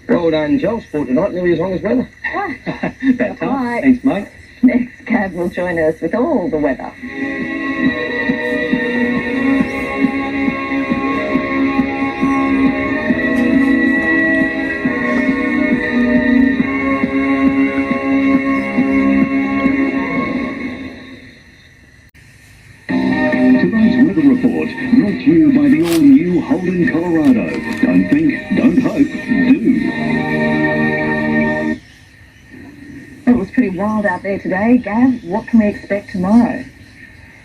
Well done, Joel. Sport tonight, nearly as long as weather. That time. Right. Thanks, mate. Next, Gav will join us with all the weather. Tonight's weather report brought to you by the all-new Holden, Colorado. Don't think, don't hope, do. Well, it was pretty wild out there today. Gav, what can we expect tomorrow?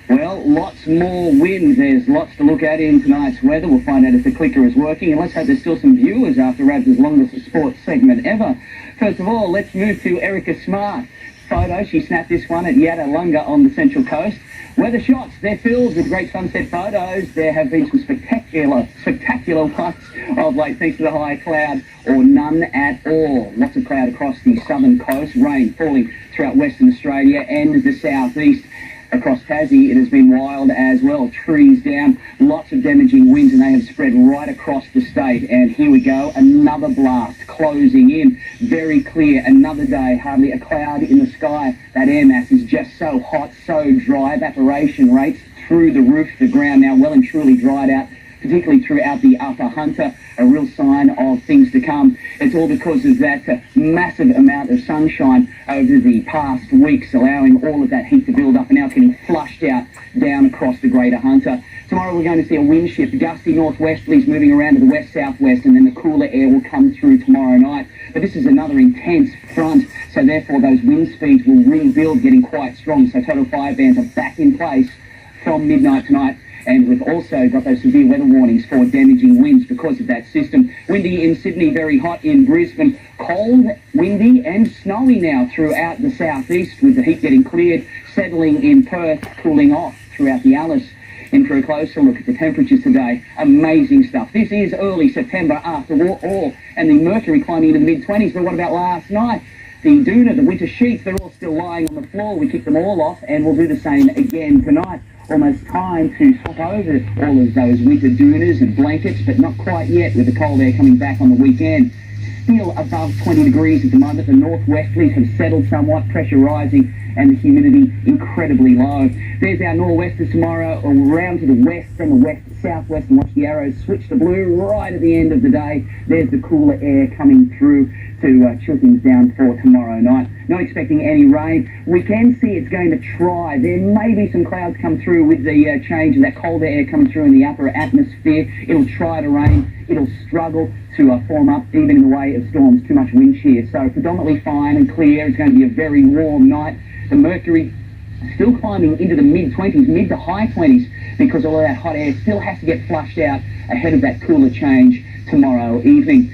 Well, lots more wind. There's lots to look at in tonight's weather. We'll find out if the clicker is working, and let's hope there's still some viewers after Rab's longest sports segment ever. First of all, let's move to Erica Smart. Photo, she snapped this one at Yadalunga on the Central Coast. Weather shots, they're filled with great sunset photos. There have been some spectacular ones of late, thanks to the high cloud or none at all. Lots of cloud across the southern coast, rain falling throughout Western Australia and the southeast. Across Tassie, it has been wild as well. Trees down, lots of damaging winds, and they have spread right across the state. And here we go, another blast closing in. Very clear, another day, hardly a cloud in the sky. That air mass is just so hot, so dry. Evaporation rates through the roof. The ground now well and truly dried out, particularly throughout the Upper Hunter, a real sign of things to come. It's all because of that massive amount of sunshine over the past weeks, allowing all of that heat to build up, and now it's getting flushed out down across the Greater Hunter. Tomorrow we're going to see a wind shift, gusty northwesterlies moving around to the west-southwest, and then the cooler air will come through tomorrow night. But this is another intense front, so therefore those wind speeds will rebuild, getting quite strong. So total fire bans are back in place from midnight tonight. And we've also got those severe weather warnings for damaging winds because of that system. Windy in Sydney, very hot in Brisbane. Cold, windy and snowy now throughout the southeast, with the heat getting cleared, settling in Perth, cooling off throughout the Alice. In for a closer look at the temperatures today. Amazing stuff. This is early September after all, and the mercury climbing into the mid-20s. But what about last night? The doona, the winter sheets, they're all still lying on the floor. We kicked them all off, and we'll do the same again tonight. Almost time to swap over all of those winter doonas and blankets, but not quite yet, with the cold air coming back on the weekend. Still above 20 degrees at the moment. The northwesterlies have settled somewhat, pressure rising, and the humidity incredibly low. There's our nor'westers tomorrow, around to the west from the west-southwest, and watch the arrows switch to blue right at the end of the day. There's the cooler air coming through to chill things down for tomorrow night. Not expecting any rain. We can see it's going to try. There may be some clouds come through with the change of that colder air coming through in the upper atmosphere. It'll try to rain. It'll struggle to form up, even in the way of storms. Too much wind shear. So predominantly fine and clear. It's going to be a very warm night. The mercury still climbing into the mid-20s, mid to high 20s, because all of that hot air still has to get flushed out ahead of that cooler change tomorrow evening.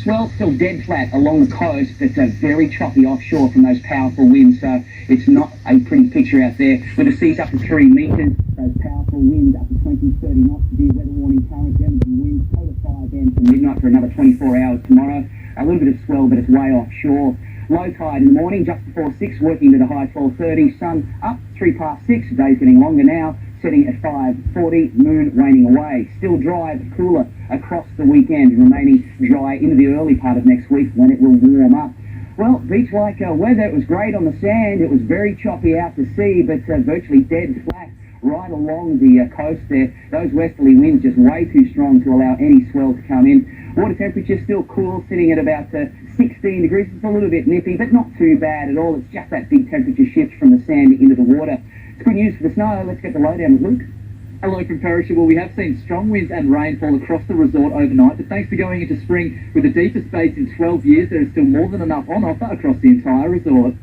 Swell still dead flat along the coast. It's very choppy offshore from those powerful winds, so it's not a pretty picture out there. With the seas up to 3 metres, those powerful winds up to 20, 30 knots, severe weather warning, current damaging winds, total fire ban from midnight for another 24 hours tomorrow. A little bit of swell, but it's way offshore. Low tide in the morning, just before 6, working to the high 12:30. Sun up 3 past 6. The day's getting longer now, setting at 5:40. Moon waning away. Still dry but cooler across the weekend, remaining dry into the early part of next week when it will warm up. Well, beach-like weather. It was great on the sand. It was very choppy out to sea, but virtually dead flat right along the coast there. Those westerly winds just way too strong to allow any swell to come in. Water temperature still cool, sitting at about 16 degrees. It's a little bit nippy, but not too bad at all. It's just that big temperature shift from the sand into the water. It's good news for the snow. Let's get the lowdown with Luke. Hello from Perishable. We have seen strong winds and rainfall across the resort overnight, but thanks to going into spring with the deepest base in 12 years, there is still more than enough on offer across the entire resort.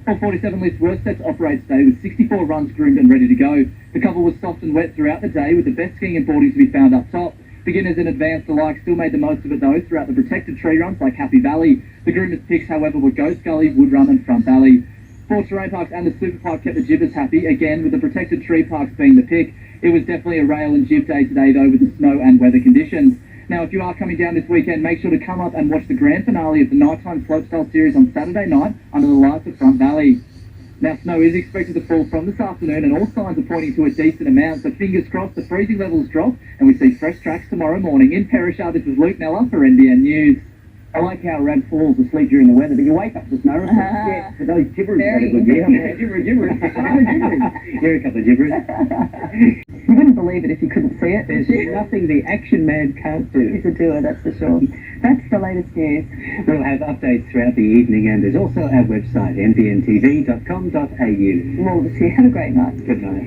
All 47 lifts Worsted operates today with 64 runs groomed and ready to go. The cover was soft and wet throughout the day, with the best skiing and boarding to be found up top. Beginners and advanced alike still made the most of it though throughout the protected tree runs like Happy Valley. The groomers' picks, however, were Ghost Gully, Wood Run and Front Valley. 4 terrain parks and the Super Park kept the jibbers happy, again with the protected tree parks being the pick. It was definitely a rail and jib day today though, with the snow and weather conditions. Now if you are coming down this weekend, make sure to come up and watch the grand finale of the Nighttime Slopestyle Series on Saturday night under the lights of Front Valley. Now snow is expected to fall from this afternoon, and all signs are pointing to a decent amount, so fingers crossed the freezing levels drop and we see fresh tracks tomorrow morning. In Perisher, this is Luke Nella for NBN News. I like how Rab falls asleep during the weather, but you wake up to snow reports. Yeah, for those gibberish. Very Good, yeah. Gibberish. You're a couple of gibberish. You wouldn't believe it if you couldn't see it. There's nothing the action man can't do. He's a doer, that's for sure. That's the latest news. We'll have updates throughout the evening, and there's also our website, nbntv.com.au. More of us here. Have a great night. Good night.